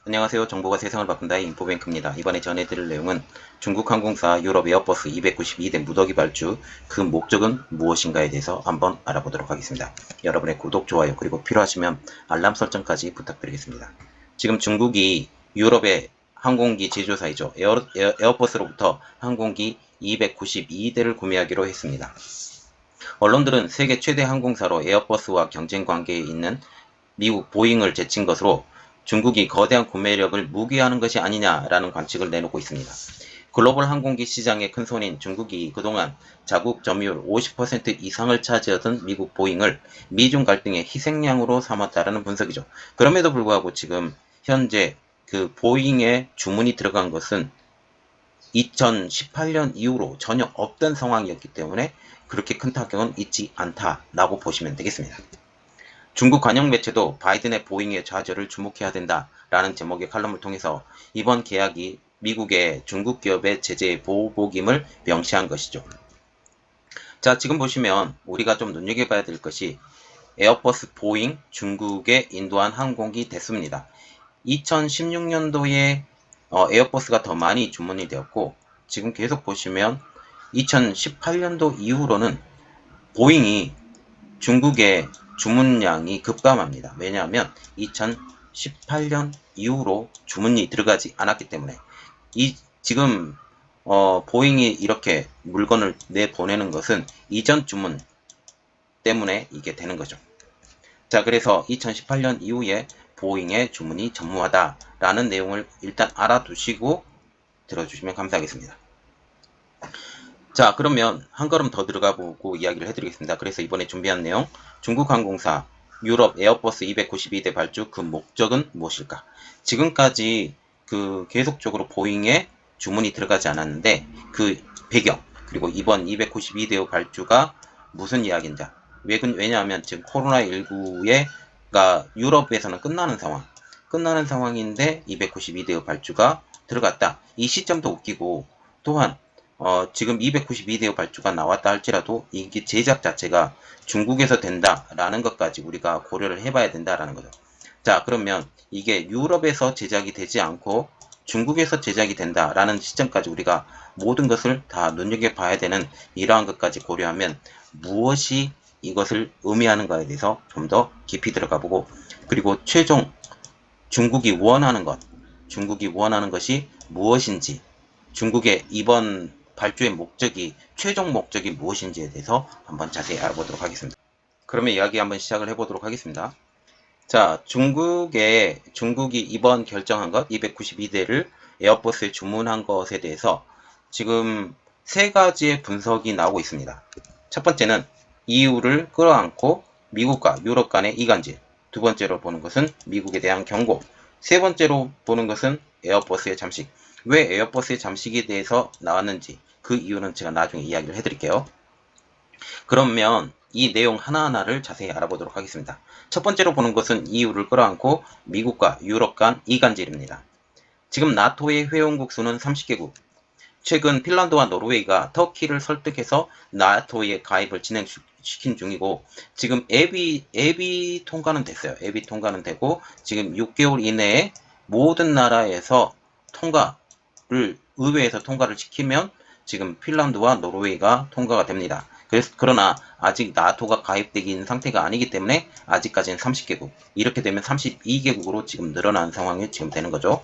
안녕하세요. 정보가 세상을 바꾼다의 인포뱅크입니다. 이번에 전해드릴 내용은 중국 항공사 유럽 에어버스 292대 무더기 발주, 그 목적은 무엇인가에 대해서 한번 알아보도록 하겠습니다. 여러분의 구독, 좋아요, 그리고 필요하시면 알람 설정까지 부탁드리겠습니다. 지금 중국이 유럽의 항공기 제조사이죠. 에어버스로부터 항공기 292대를 구매하기로 했습니다. 언론들은 세계 최대 항공사로 에어버스와 경쟁 관계에 있는 미국 보잉을 제친 것으로 중국이 거대한 구매력을 무기하는 것이 아니냐라는 관측을 내놓고 있습니다. 글로벌 항공기 시장의 큰손인 중국이 그동안 자국 점유율 50% 이상을 차지하던 미국 보잉을 미중 갈등의 희생양으로 삼았다라는 분석이죠. 그럼에도 불구하고 지금 현재 그 보잉에 주문이 들어간 것은 2018년 이후로 전혀 없던 상황이었기 때문에 그렇게 큰 타격은 있지 않다라고 보시면 되겠습니다. 중국 관영 매체도 바이든의 보잉의 좌절을 주목해야 된다라는 제목의 칼럼을 통해서 이번 계약이 미국의 중국 기업의 제재 보복임을 명시한 것이죠. 자, 지금 보시면 우리가 좀 눈여겨봐야 될 것이 에어버스 보잉 중국에 인도한 항공기 대수입니다. 2016년도에 에어버스가 더 많이 주문이 되었고 지금 계속 보시면 2018년도 이후로는 보잉이 중국의 주문량이 급감합니다. 왜냐하면 2018년 이후로 주문이 들어가지 않았기 때문에 지금 보잉이 이렇게 물건을 내보내는 것은 이전 주문 때문에 이게 되는 거죠. 자, 그래서 2018년 이후에 보잉의 주문이 전무하다라는 내용을 일단 알아두시고 들어주시면 감사하겠습니다. 자, 그러면 한 걸음 더 들어가 보고 이야기를 해드리겠습니다. 그래서 이번에 준비한 내용, 중국 항공사 유럽 에어버스 292대 발주 그 목적은 무엇일까? 지금까지 그 계속적으로 보잉에 주문이 들어가지 않았는데 그 배경, 그리고 이번 292대 발주가 무슨 이야기인지, 왜냐하면 지금 코로나19가 유럽에서는 끝나는 상황인데 292대 발주가 들어갔다. 이 시점도 웃기고, 또한 지금 292대의 발주가 나왔다 할지라도 이게 제작 자체가 중국에서 된다라는 것까지 우리가 고려를 해봐야 된다라는 거죠. 자, 그러면 이게 유럽에서 제작이 되지 않고 중국에서 제작이 된다라는 시점까지 우리가 모든 것을 다 눈여겨봐야 되는 이러한 것까지 고려하면 무엇이 이것을 의미하는가에 대해서 좀 더 깊이 들어가 보고, 그리고 최종 중국이 원하는 것이 무엇인지, 중국의 이번 발주의 목적이, 최종 목적이 무엇인지에 대해서 한번 자세히 알아보도록 하겠습니다. 그러면 이야기 한번 시작을 해보도록 하겠습니다. 자, 중국이 이번 결정한 것, 292대를 에어버스에 주문한 것에 대해서 지금 세 가지의 분석이 나오고 있습니다. 첫 번째는 EU를 끌어안고 미국과 유럽 간의 이간질, 두 번째로 보는 것은 미국에 대한 경고, 세 번째로 보는 것은 에어버스의 잠식. 왜 에어버스의 잠식에 대해서 나왔는지 그 이유는 제가 나중에 이야기를 해드릴게요. 그러면 이 내용 하나하나를 자세히 알아보도록 하겠습니다. 첫 번째로 보는 것은 EU를 끌어안고 미국과 유럽 간 이간질입니다. 지금 나토의 회원국 수는 30개국. 최근 핀란드와 노르웨이가 터키를 설득해서 나토에 가입을 진행시킨 중이고, 지금 앱이 통과는 됐어요. 앱이 통과는 되고 지금 6개월 이내에 모든 나라에서 의회에서 통과를 시키면 지금 핀란드와 노르웨이가 통과가 됩니다. 그러나 아직 나토가 가입되기 있는 상태가 아니기 때문에 아직까지는 30개국, 이렇게 되면 32개국으로 지금 늘어난 상황이 지금 되는 거죠.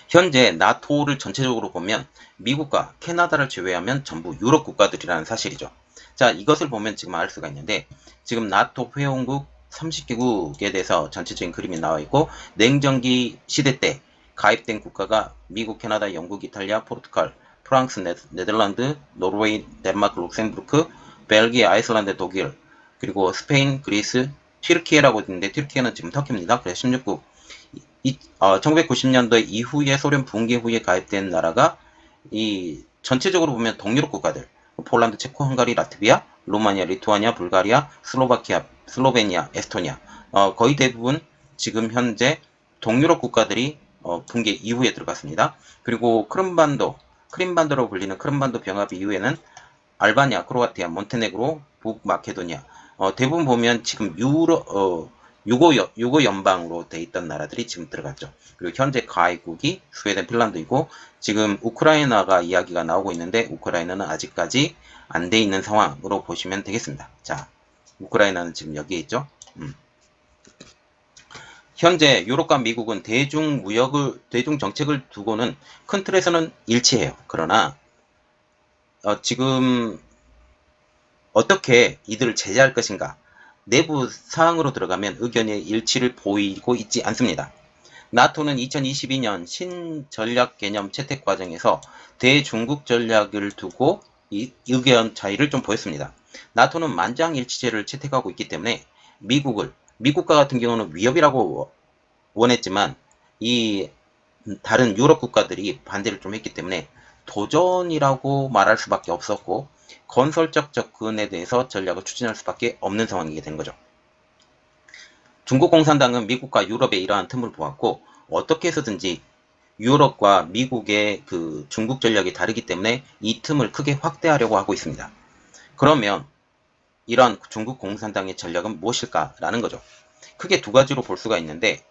현재 나토를 전체적으로 보면 미국과 캐나다를 제외하면 전부 유럽 국가들이라는 사실이죠. 자, 이것을 보면 지금 알 수가 있는데, 지금 나토 회원국 30개국에 대해서 전체적인 그림이 나와 있고, 냉전기 시대 때 가입된 국가가 미국, 캐나다, 영국, 이탈리아, 포르투갈, 프랑스, 네덜란드, 노르웨이, 덴마크, 룩셈부르크, 벨기에, 아이슬란드, 독일, 그리고 스페인, 그리스, 튀르키예라고 있는데 튀르키예는 지금 터키입니다. 그래서 16국. 1990년도 이후에 소련 붕괴 후에 가입된 나라가 전체적으로 보면 동유럽 국가들, 폴란드, 체코, 헝가리, 라트비아, 루마니아, 리투아니아, 불가리아, 슬로바키아, 슬로베니아, 에스토니아, 거의 대부분 지금 현재 동유럽 국가들이 붕괴 이후에 들어갔습니다. 그리고 크림반도로 불리는 크림반도 병합 이후에는 알바니아, 크로아티아, 몬테네그로, 북마케도니아, 대부분 보면 지금 유고 연방으로 돼 있던 나라들이 지금 들어갔죠. 그리고 현재 가입국이 스웨덴, 핀란드이고 지금 우크라이나가 이야기가 나오고 있는데 우크라이나는 아직까지 안 돼 있는 상황으로 보시면 되겠습니다. 자, 우크라이나는 지금 여기에 있죠. 현재 유럽과 미국은 대중 정책을 두고는 큰 틀에서는 일치해요. 그러나 지금 어떻게 이들을 제재할 것인가, 내부 사항으로 들어가면 의견의 일치를 보이고 있지 않습니다. 나토는 2022년 신전략 개념 채택 과정에서 대중국 전략을 두고 의견 차이를 좀 보였습니다. 나토는 만장일치제를 채택하고 있기 때문에 미국과 같은 경우는 위협이라고 원했지만 이 다른 유럽 국가들이 반대를 좀 했기 때문에 도전이라고 말할 수밖에 없었고 건설적 접근에 대해서 전략을 추진할 수밖에 없는 상황이게 된 거죠. 중국 공산당은 미국과 유럽의 이러한 틈을 보았고 어떻게 해서든지 유럽과 미국의 그 중국 전략이 다르기 때문에 이 틈을 크게 확대하려고 하고 있습니다. 그러면 이러한 중국 공산당의 전략은 무엇일까라는 거죠. 크게 두 가지로 볼 수가 있는데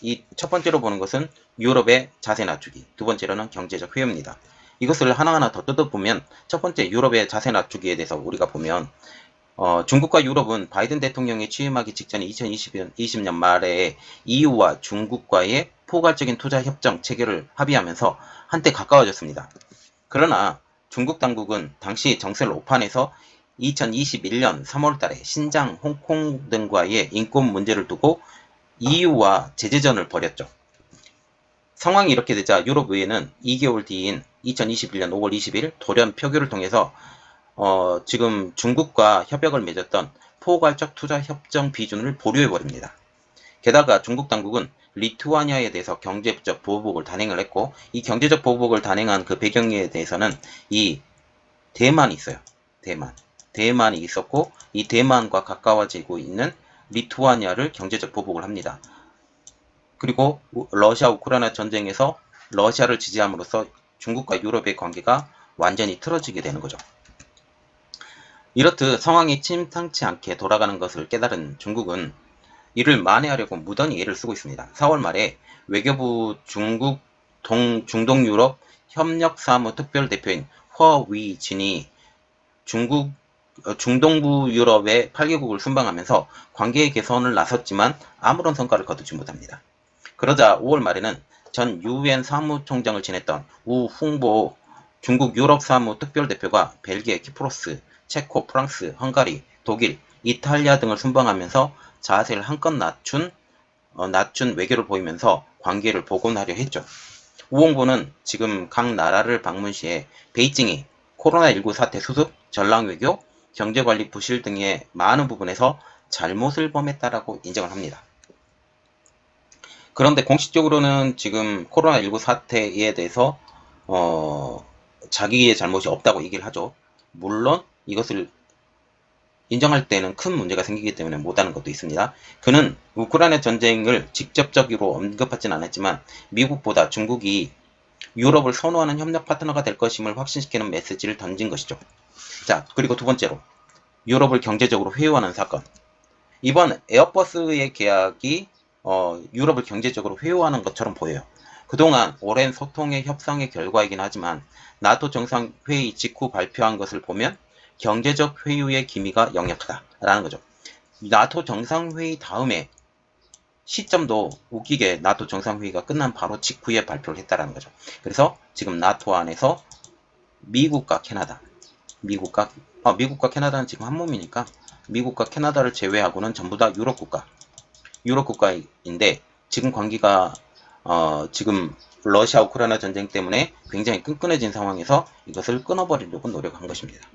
이 첫 번째로 보는 것은 유럽의 자세 낮추기, 두 번째로는 경제적 회유입니다. 이것을 하나하나 더 뜯어보면 첫 번째 유럽의 자세 낮추기에 대해서 우리가 보면 중국과 유럽은 바이든 대통령이 취임하기 직전인 2020년 말에 EU와 중국과의 포괄적인 투자 협정 체결을 합의하면서 한때 가까워졌습니다. 그러나 중국 당국은 당시 정세를 오판해서 2021년 3월 달에 신장, 홍콩 등과의 인권 문제를 두고 EU와 제재전을 벌였죠. 상황이 이렇게 되자 유럽의회는 2개월 뒤인 2021년 5월 20일 돌연 표결을 통해서 지금 중국과 협약을 맺었던 포괄적 투자 협정 비준을 보류해버립니다. 게다가 중국 당국은 리투아니아에 대해서 경제적 보호복을 단행을 했고 이 경제적 보호복을 단행한 그 배경에 대해서는 이 대만이 있어요. 대만이 있었고 이 대만과 가까워지고 있는 리투아니아를 경제적 보복을 합니다. 그리고 러시아 우크라이나 전쟁에서 러시아를 지지함으로써 중국과 유럽의 관계가 완전히 틀어지게 되는 거죠. 이렇듯 상황이 침탐치 않게 돌아가는 것을 깨달은 중국은 이를 만회하려고 무던히 애를 쓰고 있습니다. 4월 말에 외교부 중동 유럽 협력사무 특별대표인 허위진이 중동부 유럽의 8개국을 순방하면서 관계의 개선을 나섰지만 아무런 성과를 거두지 못합니다. 그러자 5월 말에는 전 UN 사무총장을 지냈던 우 홍보 중국 유럽 사무 특별대표가 벨기에, 키프로스, 체코, 프랑스, 헝가리, 독일, 이탈리아 등을 순방하면서 자세를 한껏 낮춘 외교를 보이면서 관계를 복원하려 했죠. 우 홍보는 지금 각 나라를 방문 시에 베이징이 코로나19 사태 수습, 전랑외교, 경제관리 부실 등의 많은 부분에서 잘못을 범했다라고 인정을 합니다. 그런데 공식적으로는 지금 코로나19 사태에 대해서 자기의 잘못이 없다고 얘기를 하죠. 물론 이것을 인정할 때는 큰 문제가 생기기 때문에 못하는 것도 있습니다. 그는 우크라이나 전쟁을 직접적으로 언급하진 않았지만 미국보다 중국이 유럽을 선호하는 협력 파트너가 될 것임을 확신시키는 메시지를 던진 것이죠. 자, 그리고 두 번째로 유럽을 경제적으로 회유하는 사건. 이번 에어버스의 계약이 유럽을 경제적으로 회유하는 것처럼 보여요. 그동안 오랜 소통의 협상의 결과이긴 하지만 나토 정상회의 직후 발표한 것을 보면 경제적 회유의 기미가 역력하다라는 거죠. 나토 정상회의 다음에 시점도 웃기게 나토 정상회의가 끝난 바로 직후에 발표를 했다라는 거죠. 그래서 지금 나토 안에서 미국과 미국과 캐나다는 지금 한 몸이니까 미국과 캐나다를 제외하고는 전부 다 유럽 국가인데 지금 관계가 지금 러시아 우크라이나 전쟁 때문에 굉장히 끈끈해진 상황에서 이것을 끊어버리려고 노력한 것입니다.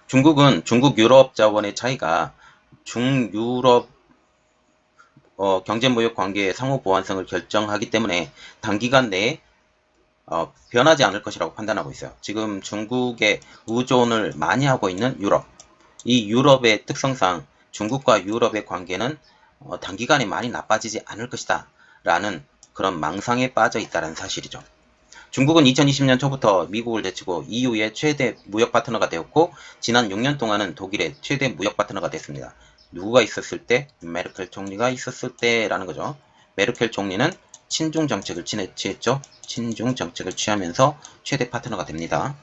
중국은 중국 유럽 자원의 차이가 중유럽 경제무역 관계의 상호 보완성을 결정하기 때문에 단기간 내에 변하지 않을 것이라고 판단하고 있어요. 지금 중국에 의존을 많이 하고 있는 유럽, 이 유럽의 특성상 중국과 유럽의 관계는 단기간에 많이 나빠지지 않을 것이다 라는 그런 망상에 빠져 있다는 사실이죠. 중국은 2020년 초부터 미국을 제치고 EU의 최대 무역 파트너가 되었고 지난 6년 동안은 독일의 최대 무역 파트너가 됐습니다. 누구가 있었을 때? 메르켈 총리가 있었을 때라는 거죠. 메르켈 총리는 친중 정책을 취했죠. 친중 정책을 취하면서 최대 파트너가 됩니다.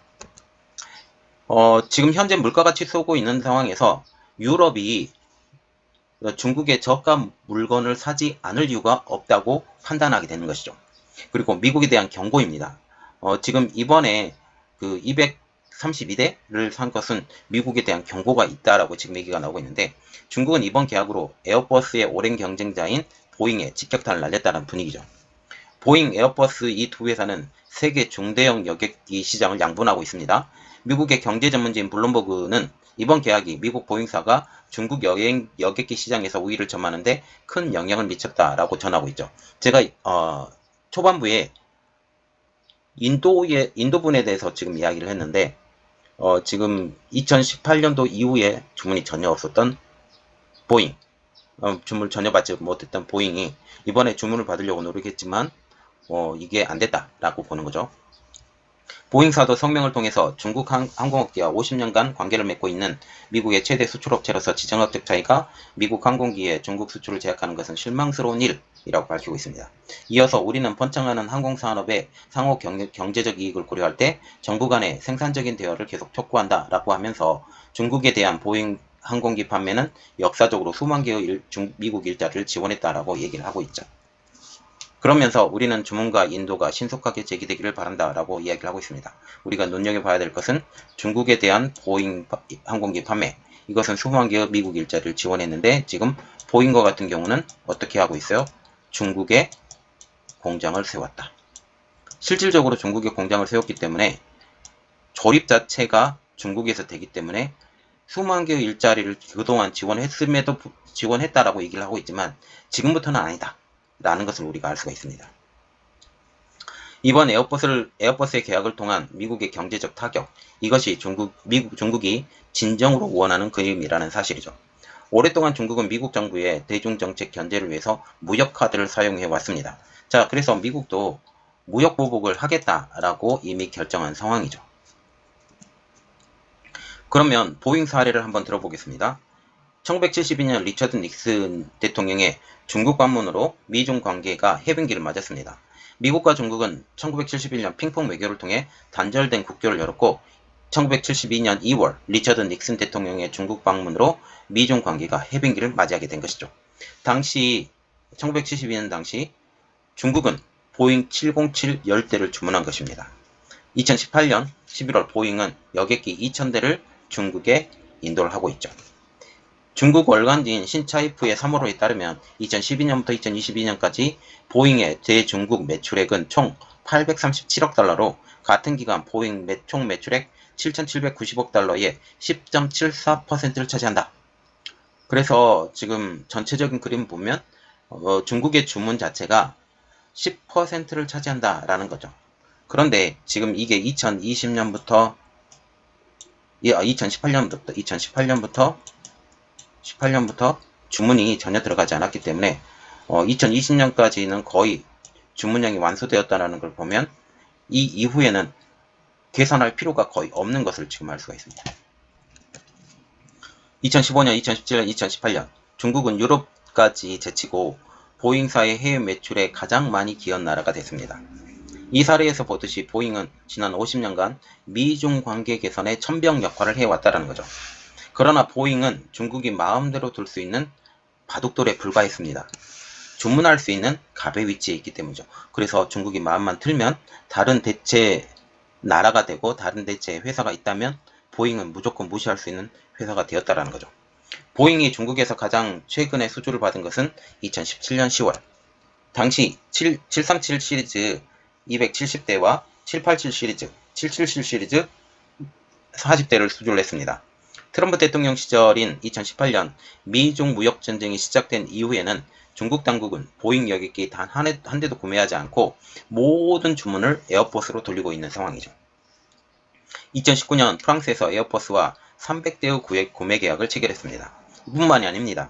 지금 현재 물가가 치솟고 있는 상황에서 유럽이 중국의 저가 물건을 사지 않을 이유가 없다고 판단하게 되는 것이죠. 그리고 미국에 대한 경고입니다. 지금 이번에 그 232대를 산 것은 미국에 대한 경고가 있다라고 지금 얘기가 나오고 있는데, 중국은 이번 계약으로 에어버스의 오랜 경쟁자인 보잉에 직격탄을 날렸다는 분위기죠. 보잉, 에어버스 이 두 회사는 세계 중대형 여객기 시장을 양분하고 있습니다. 미국의 경제 전문지인 블룸버그는 이번 계약이 미국 보잉사가 중국 여객기 시장에서 우위를 점하는데 큰 영향을 미쳤다라고 전하고 있죠. 제가 초반부에 인도분에 대해서 지금 이야기를 했는데, 지금 2018년도 이후에 주문이 전혀 없었던 보잉, 주문을 전혀 받지 못했던 보잉이 이번에 주문을 받으려고 노력했지만 이게 안 됐다라고 보는 거죠. 보잉사도 성명을 통해서 중국 항공업계와 50년간 관계를 맺고 있는 미국의 최대 수출업체로서 지정학적 차이가 미국 항공기에 중국 수출을 제약하는 것은 실망스러운 일이라고 밝히고 있습니다. 이어서 우리는 번창하는 항공산업의 상호 경제적 이익을 고려할 때 정부 간의 생산적인 대화를 계속 촉구한다라고 하면서 중국에 대한 보잉 항공기 판매는 역사적으로 수만 개의 미국 일자리를 지원했다라고 얘기를 하고 있죠. 그러면서 우리는 주문과 인도가 신속하게 제기되기를 바란다라고 이야기를 하고 있습니다. 우리가 눈여겨봐야 될 것은 중국에 대한 보잉 항공기 판매, 이것은 수만 개의 미국 일자리를 지원했는데 지금 보잉과 같은 경우는 어떻게 하고 있어요? 중국에 공장을 세웠다. 실질적으로 중국에 공장을 세웠기 때문에 조립 자체가 중국에서 되기 때문에 수만 개의 일자리를 그동안 지원했다라고 얘기를 하고 있지만 지금부터는 아니다 라는 것을 우리가 알 수가 있습니다. 이번 에어버스의 계약을 통한 미국의 경제적 타격, 이것이 중국이 진정으로 원하는 그림이라는 사실이죠. 오랫동안 중국은 미국 정부의 대중정책 견제를 위해서 무역카드를 사용해 왔습니다. 자, 그래서 미국도 무역보복을 하겠다라고 이미 결정한 상황이죠. 그러면 보잉 사례를 한번 들어보겠습니다. 1972년 리처드 닉슨 대통령의 중국 방문으로 미중 관계가 해빙기를 맞았습니다. 미국과 중국은 1971년 핑퐁 외교를 통해 단절된 국교를 열었고 1972년 2월 리처드 닉슨 대통령의 중국 방문으로 미중 관계가 해빙기를 맞이하게 된 것이죠. 당시 1972년 당시 중국은 보잉 707 10대를 주문한 것입니다. 2018년 11월 보잉은 여객기 2000대를 중국에 인도를 하고 있죠. 중국 월간지인 신차이프의 3월호에 따르면 2012년부터 2022년까지 보잉의 대중국 매출액은 총 837억 달러로 같은 기간 보잉 총 매출액 7,790억 달러의 10.74%를 차지한다. 그래서 지금 전체적인 그림 보면 중국의 주문 자체가 10%를 차지한다라는 거죠. 그런데 지금 이게 2018년부터 18년부터 주문이 전혀 들어가지 않았기 때문에 2020년까지는 거의 주문량이 완수되었다는 걸 보면 이 이후에는 계산할 필요가 거의 없는 것을 지금 알 수가 있습니다. 2015년, 2017년, 2018년 중국은 유럽까지 제치고 보잉사의 해외 매출에 가장 많이 기여한 나라가 됐습니다. 이 사례에서 보듯이 보잉은 지난 50년간 미중 관계 개선에 천병 역할을 해왔다는 거죠. 그러나 보잉은 중국이 마음대로 둘 수 있는 바둑돌에 불과했습니다. 주문할 수 있는 갑의 위치에 있기 때문이죠. 그래서 중국이 마음만 틀면 다른 대체 나라가 되고 다른 대체 회사가 있다면 보잉은 무조건 무시할 수 있는 회사가 되었다는 거죠. 보잉이 중국에서 가장 최근에 수주를 받은 것은 2017년 10월. 당시 737 시리즈 270대와 787 시리즈, 777 시리즈 40대를 수주를 했습니다. 트럼프 대통령 시절인 2018년 미중 무역전쟁이 시작된 이후에는 중국 당국은 보잉 여객기 단 한 대도 구매하지 않고 모든 주문을 에어버스로 돌리고 있는 상황이죠. 2019년 프랑스에서 에어버스와 300대의 구매 계약을 체결했습니다. 이뿐만이 아닙니다.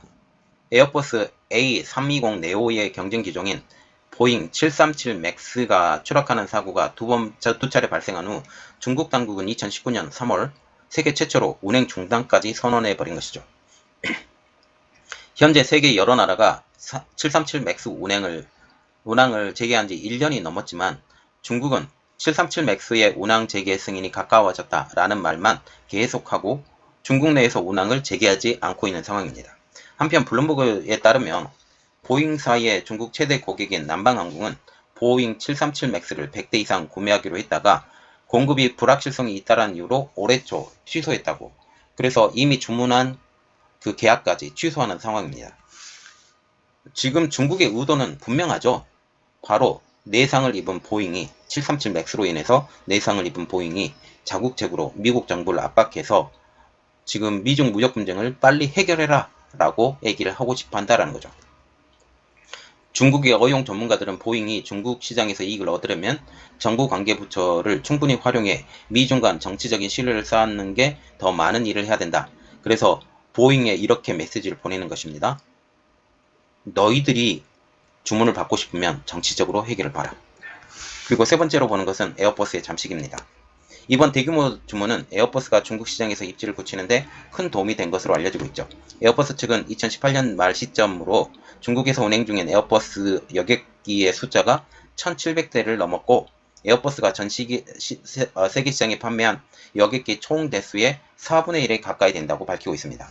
에어버스 A320 네오의 경쟁 기종인 보잉 737 맥스가 추락하는 사고가 두 차례 발생한 후 중국 당국은 2019년 3월 세계 최초로 운행 중단까지 선언해버린 것이죠. 현재 세계 여러 나라가 737 맥스 운항을 재개한 지 1년이 넘었지만 중국은 737 맥스의 운항 재개 승인이 가까워졌다라는 말만 계속하고 중국 내에서 운항을 재개하지 않고 있는 상황입니다. 한편 블룸버그에 따르면 보잉사의 중국 최대 고객인 남방항공은 보잉 737 맥스를 100대 이상 구매하기로 했다가 공급이 불확실성이 있다는 이유로 올해 초 취소했다고. 그래서 이미 주문한 그 계약까지 취소하는 상황입니다. 지금 중국의 의도는 분명하죠. 바로 내상을 입은 보잉이 737 맥스로 인해서 내상을 입은 보잉이 자국책으로 미국 정부를 압박해서 지금 미중 무역 분쟁을 빨리 해결해라 라고 얘기를 하고 싶어 한다는 거죠. 중국의 어용 전문가들은 보잉이 중국 시장에서 이익을 얻으려면 정부 관계부처를 충분히 활용해 미중 간 정치적인 신뢰를 쌓는 게 더 많은 일을 해야 된다. 그래서 보잉에 이렇게 메시지를 보내는 것입니다. 너희들이 주문을 받고 싶으면 정치적으로 해결을 봐라. 그리고 세 번째로 보는 것은 에어버스의 잠식입니다. 이번 대규모 주문은 에어버스가 중국 시장에서 입지를 굳히는데 큰 도움이 된 것으로 알려지고 있죠. 에어버스 측은 2018년 말 시점으로 중국에서 운행 중인 에어버스 여객기의 숫자가 1700대를 넘었고 에어버스가 전 세계 시장에 판매한 여객기 총 대수의 4분의 1에 가까이 된다고 밝히고 있습니다.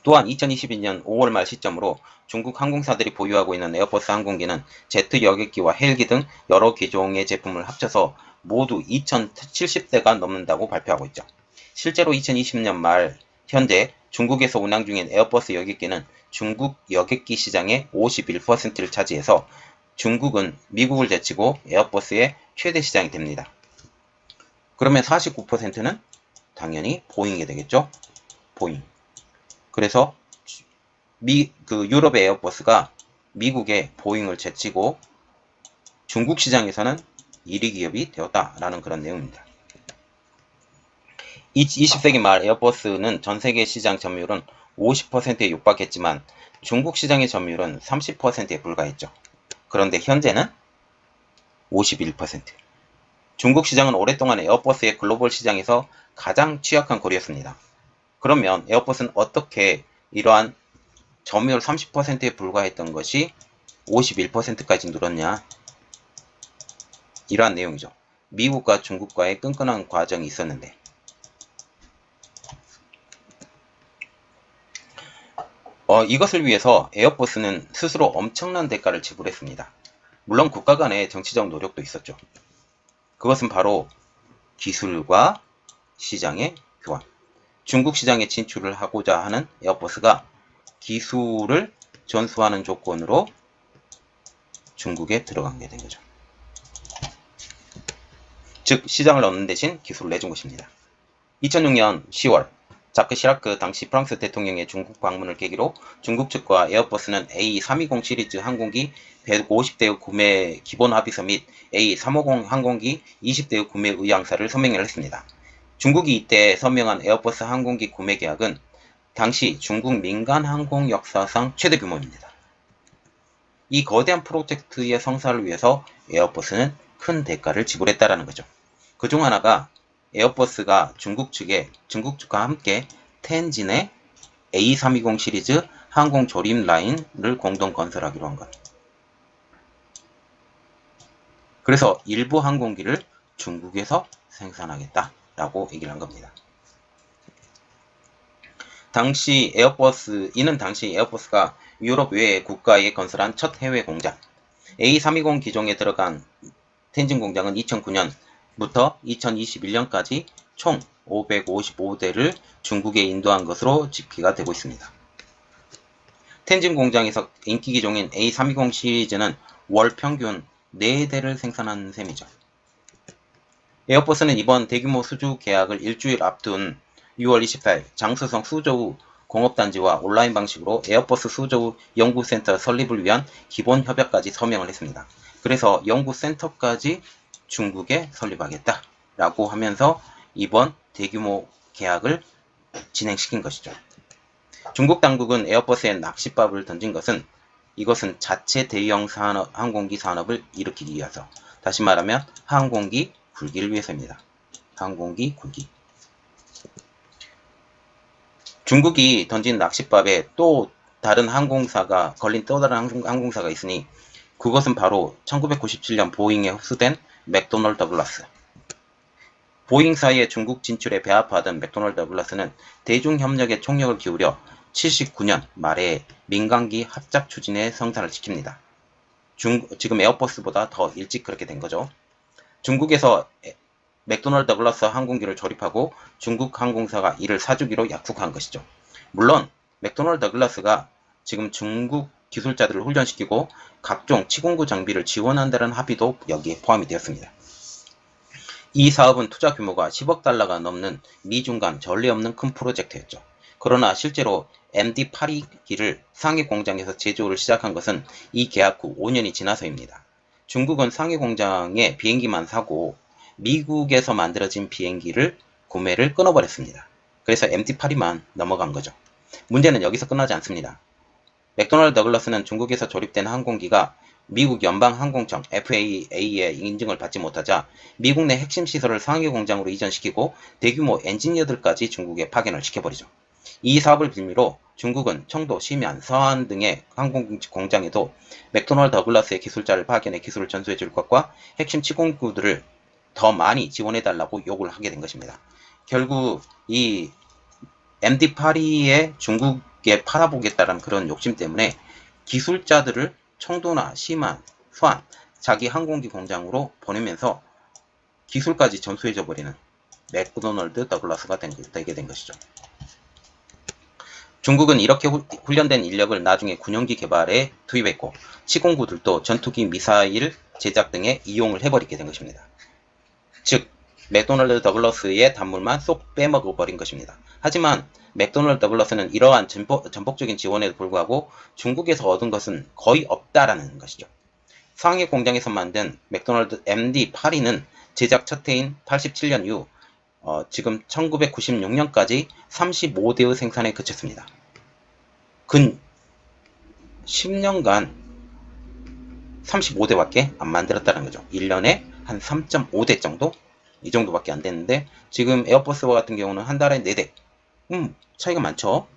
또한 2022년 5월 말 시점으로 중국 항공사들이 보유하고 있는 에어버스 항공기는 제트 여객기와 헬기 등 여러 기종의 제품을 합쳐서 모두 2070대가 넘는다고 발표하고 있죠. 실제로 2020년 말 현재 중국에서 운항 중인 에어버스 여객기는 중국 여객기 시장의 51%를 차지해서 중국은 미국을 제치고 에어버스의 최대 시장이 됩니다. 그러면 49%는 당연히 보잉이 되겠죠. 보잉. 그래서 유럽의 에어버스가 미국의 보잉을 제치고 중국 시장에서는 1위 기업이 되었다라는 그런 내용입니다. 20세기 말 에어버스는 전 세계 시장 점유율은 50%에 육박했지만 중국 시장의 점유율은 30%에 불과했죠. 그런데 현재는 51%. 중국 시장은 오랫동안 에어버스의 글로벌 시장에서 가장 취약한 고리였습니다. 그러면 에어버스는 어떻게 이러한 점유율 30%에 불과했던 것이 51%까지 늘었냐? 이러한 내용이죠. 미국과 중국과의 끈끈한 과정이 있었는데 이것을 위해서 에어버스는 스스로 엄청난 대가를 지불했습니다. 물론 국가 간의 정치적 노력도 있었죠. 그것은 바로 기술과 시장의 교환. 중국 시장에 진출을 하고자 하는 에어버스가 기술을 전수하는 조건으로 중국에 들어가게 된 거죠. 즉 시장을 얻는 대신 기술을 내준 것입니다. 2006년 10월 자크 시라크 당시 프랑스 대통령의 중국 방문을 계기로 중국 측과 에어버스는 A320 시리즈 항공기 150대의 구매 기본 합의서 및 A350 항공기 20대의 구매 의향서를 서명을 했습니다. 중국이 이때 서명한 에어버스 항공기 구매 계약은 당시 중국 민간 항공 역사상 최대 규모입니다. 이 거대한 프로젝트의 성사를 위해서 에어버스는 큰 대가를 지불했다는 거죠. 그중 하나가 에어버스가 중국 측과 함께 텐진의 A320 시리즈 항공 조립 라인을 공동 건설하기로 한 것. 그래서 일부 항공기를 중국에서 생산하겠다라고 얘기를 한 겁니다. 이는 당시 에어버스가 유럽 외의 국가에 건설한 첫 해외 공장. A320 기종에 들어간 텐진 공장은 2009년부터 2021년까지 총 555대를 중국에 인도한 것으로 집계가 되고 있습니다. 텐진 공장에서 인기 기종인 A320 시리즈는 월 평균 4대를 생산하는 셈이죠. 에어버스는 이번 대규모 수주 계약을 일주일 앞둔 6월 24일 장쑤성 수저우 공업단지와 온라인 방식으로 에어버스 수저우 연구센터 설립을 위한 기본 협약까지 서명을 했습니다. 그래서 연구센터까지 중국에 설립하겠다라고 하면서 이번 대규모 계약을 진행시킨 것이죠. 중국 당국은 에어버스에 낚싯밥을 던진 것은 이것은 자체 대형 항공기 산업을 일으키기 위해서, 다시 말하면 항공기 굴기를 위해서입니다. 항공기 굴기. 중국이 던진 낚싯밥에 또 다른 항공사가 걸린 또 다른 항공사가 있으니 그것은 바로 1997년 보잉에 흡수된 맥도널드 더글라스. 보잉사의 중국 진출에 배합하던 맥도널드 더글라스는 대중협력에 총력을 기울여 79년 말에 민간기 합작 추진에 성사를 시킵니다. 지금 에어버스보다 더 일찍 그렇게 된 거죠. 중국에서 맥도널드 더글라스 항공기를 조립하고 중국 항공사가 이를 사주기로 약속한 것이죠. 물론 맥도널드 더글라스가 지금 중국 기술자들을 훈련시키고 각종 치공구 장비를 지원한다는 합의도 여기에 포함이 되었습니다. 이 사업은 투자 규모가 10억 달러가 넘는 미중 간 전례 없는 큰 프로젝트였죠. 그러나 실제로 MD-82기를 상해 공장에서 제조를 시작한 것은 이 계약 후 5년이 지나서입니다. 중국은 상해 공장에 비행기만 사고 미국에서 만들어진 비행기를 구매를 끊어버렸습니다. 그래서 MD-82만 넘어간 거죠. 문제는 여기서 끝나지 않습니다. 맥도널드 더글라스는 중국에서 조립된 항공기가 미국 연방항공청 FAA의 인증을 받지 못하자 미국 내 핵심 시설을 상해 공장으로 이전시키고 대규모 엔지니어들까지 중국에 파견을 시켜버리죠. 이 사업을 빌미로 중국은 청도, 심안, 서안 등의 항공 공장에도 맥도널드 더글라스의 기술자를 파견해 기술을 전수해 줄 것과 핵심 치공구들을 더 많이 지원해달라고 요구를 하게 된 것입니다. 결국 이 MD-82에 중국에 팔아보겠다는 그런 욕심 때문에 기술자들을 청도나 심안, 서안, 자기 항공기 공장으로 보내면서 기술까지 전수해줘 버리는 맥도널드 더글라스가 되게 된 것이죠. 중국은 이렇게 훈련된 인력을 나중에 군용기 개발에 투입했고 치공구들도 전투기 미사일 제작 등에 이용을 해버리게 된 것입니다. 즉 맥도널드 더글라스의 단물만 쏙 빼먹어버린 것입니다. 하지만 맥도널드 더글라스는 이러한 전폭적인 지원에도 불구하고 중국에서 얻은 것은 거의 없다라는 것이죠. 상해 공장에서 만든 맥도널드 MD-82는 제작 첫 해인 87년 이후 지금 1996년까지 35대의 생산에 그쳤습니다. 근 10년간 35대밖에 안 만들었다는 거죠. 1년에 한 3.5대 정도? 이 정도밖에 안 됐는데 지금 에어버스와 같은 경우는 한 달에 4대. 차이가 많죠.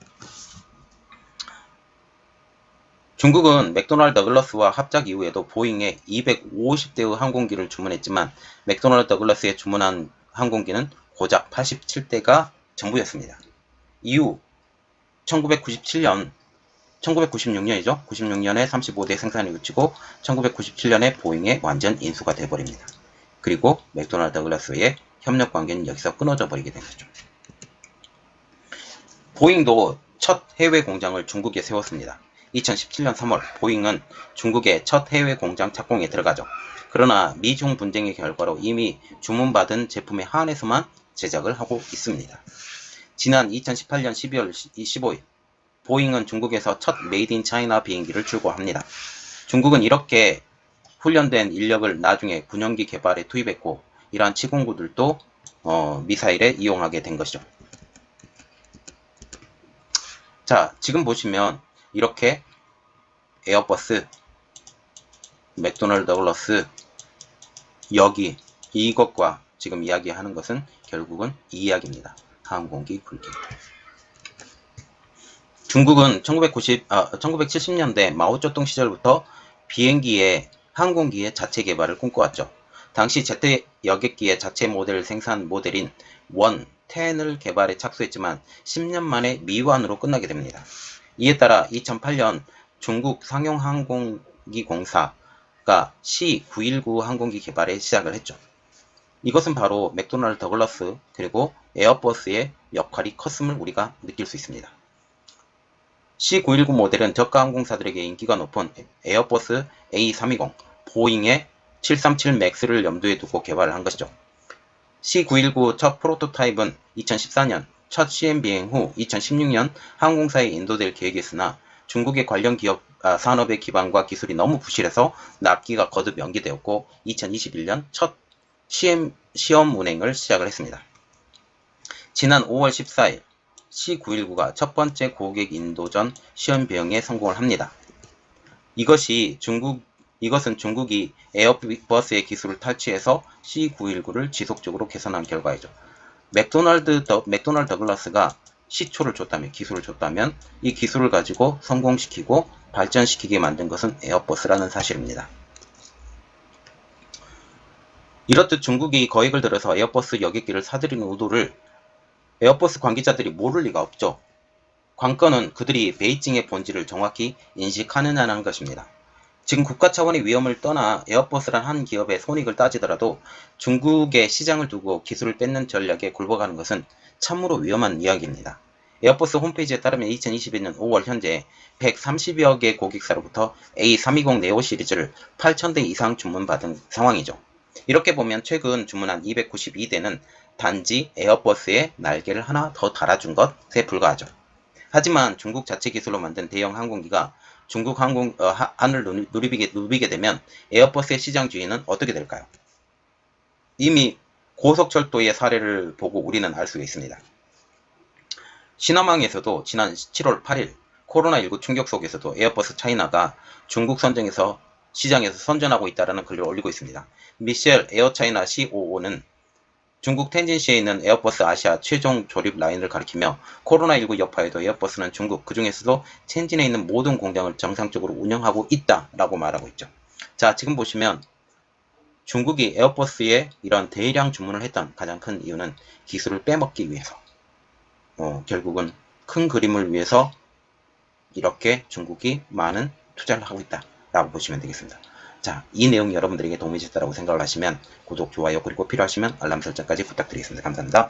중국은 맥도널드 더글라스와 합작 이후에도 보잉에 250대의 항공기를 주문했지만 맥도널드 더글라스에 주문한 항공기는 고작 87대가 전부였습니다. 이후 1996년이죠. 96년에 35대 생산이 그치고 1997년에 보잉에 완전 인수가 되어버립니다. 그리고 맥도널드 더글라스의 협력 관계는 여기서 끊어져 버리게 된 거죠. 보잉도 첫 해외 공장을 중국에 세웠습니다. 2017년 3월 보잉은 중국의 첫 해외 공장 착공에 들어가죠. 그러나 미중 분쟁의 결과로 이미 주문받은 제품에 한해서만 제작을 하고 있습니다. 지난 2018년 12월 15일 보잉은 중국에서 첫 메이드 인 차이나 비행기를 출고합니다. 중국은 이렇게 훈련된 인력을 나중에 군용기 개발에 투입했고 이러한 치공구들도 미사일에 이용하게 된 것이죠. 자, 지금 보시면 이렇게 에어버스, 맥도널드 더글라스, 여기 이것과 지금 이야기하는 것은 결국은 이 이야기입니다. 항공기 굴기. 중국은 1970년대 마오쩌둥 시절부터 항공기의 자체 개발을 꿈꿔왔죠. 당시 제트 여객기의 자체 모델 생산 모델인 원, 10을 개발에 착수했지만 10년 만에 미완으로 끝나게 됩니다. 이에 따라 2008년 중국 상용항공기 공사가 C919 항공기 개발에 시작을 했죠. 이것은 바로 맥도널드 더글라스 그리고 에어버스의 역할이 컸음을 우리가 느낄 수 있습니다. C919 모델은 저가 항공사들에게 인기가 높은 에어버스 A320, 보잉의 737 맥스를 염두에 두고 개발을 한 것이죠. C919 첫 프로토타입은 2014년 첫 시험 비행 후 2016년 항공사에 인도될 계획이었으나 중국의 관련 산업의 기반과 기술이 너무 부실해서 납기가 거듭 연기되었고 2021년 첫 시험 운행을 시작을 했습니다. 지난 5월 14일 C919가 첫 번째 고객 인도전 시험 비행에 성공을 합니다. 이것은 중국이 에어버스의 기술을 탈취해서 C919를 지속적으로 개선한 결과이죠. 맥도널드 더글라스가 시초를 줬다면, 기술을 줬다면 이 기술을 가지고 성공시키고 발전시키게 만든 것은 에어버스라는 사실입니다. 이렇듯 중국이 거액을 들여서 에어버스 여객기를 사들이는 의도를 에어버스 관계자들이 모를 리가 없죠. 관건은 그들이 베이징의 본질을 정확히 인식하느냐는 것입니다. 지금 국가 차원의 위험을 떠나 에어버스란 한 기업의 손익을 따지더라도 중국의 시장을 두고 기술을 뺏는 전략에 굴복하는 것은 참으로 위험한 이야기입니다. 에어버스 홈페이지에 따르면 2022년 5월 현재 130여 개 고객사로부터 A320 네오 시리즈를 8,000대 이상 주문받은 상황이죠. 이렇게 보면 최근 주문한 292대는 단지 에어버스에 날개를 하나 더 달아준 것에 불과하죠. 하지만 중국 자체 기술로 만든 대형 항공기가 중국 하늘 누비게 되면 에어버스의 시장 주인은 어떻게 될까요? 이미 고속철도의 사례를 보고 우리는 알 수 있습니다. 시나망에서도 지난 7월 8일 코로나19 충격 속에서도 에어버스 차이나가 중국 시장에서 선전하고 있다는 글을 올리고 있습니다. 미셸 에어차이나 COO는 중국 텐진시에 있는 에어버스 아시아 최종 조립 라인을 가리키며 코로나19 여파에도 에어버스는 중국, 그 중에서도 텐진에 있는 모든 공장을 정상적으로 운영하고 있다라고 말하고 있죠. 자, 지금 보시면 중국이 에어버스에 이런 대량 주문을 했던 가장 큰 이유는 기술을 빼먹기 위해서, 결국은 큰 그림을 위해서 이렇게 중국이 많은 투자를 하고 있다라고 보시면 되겠습니다. 자, 이 내용이 여러분들에게 도움이 됐다고 생각을 하시면 구독, 좋아요, 그리고 필요하시면 알람 설정까지 부탁드리겠습니다. 감사합니다.